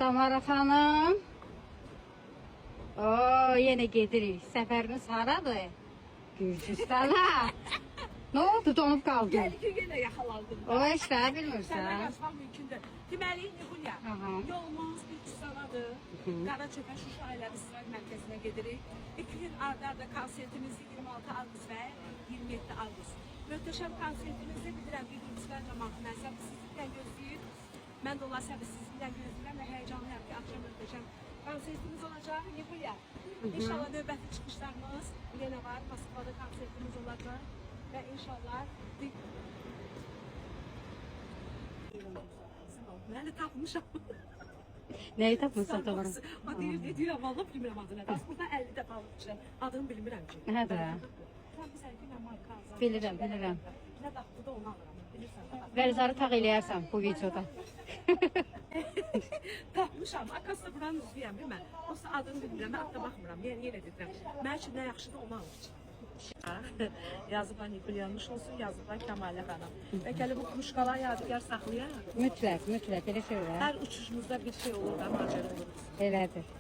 Tamara xanım. Oo, yenə gedirik. Səfəriniz haradır? Gürcüstana. Nə oldu, donub qaldın? Gəl yenə yaxalandım. O işlə Sənə bilmirsən. yazmaq mümkündür. Deməli, Nihulya, Aha. yolumuz Gürcüstanadır. Qaraçöpə Şuşa ailəvi istirahət mərkəzinə gedirik. 2 gün arda-arda konsertimizi 26 avqust və 27 avqust. Möhtəşəm konsertimizi bilirəm ki, Gürcüstan cəmaatı mən səbirsizliklə gözləyir. Mən də onlar səbirsizliklə gözləyirəm və həyecanlıyam ki, axşam möhtəşəm konsertimiz olacaq. Nihulya, inşallah növbəti çıxışlarımız yenə var. Moskvada konsertimiz olacaq və inşallah mən də tapmışam. Nəyi tapmısan Tamara? O deyir, vallahi bilmirəm adını. Burada 50 dəfə almışam. Adını bilmirəm ki. Hə də. Tam sən ki, mən marka alacağam. Bilirəm, bilirəm. Nə daxtı da onu alıram. Bilirsən. Vərzarı tağ eləyərsən bu videoda. Tapmışam. Akasda buranın üzvüyəm, bilməm. Olsa adını bilmirəm, mən adına baxmıram. Yenə dedirəm. Mən üçün nə yaxşıdır onu almışam. Yazıqlar Nikuliyanmış olsun, yazıqlar Kəmalə xanım. Və gələ bu kruşkalar yadigar saxlayaq. Mütləq, mütləq, elə şeylər. Hər uçuşumuzda bir şey olur da, macəra olur. Elədir.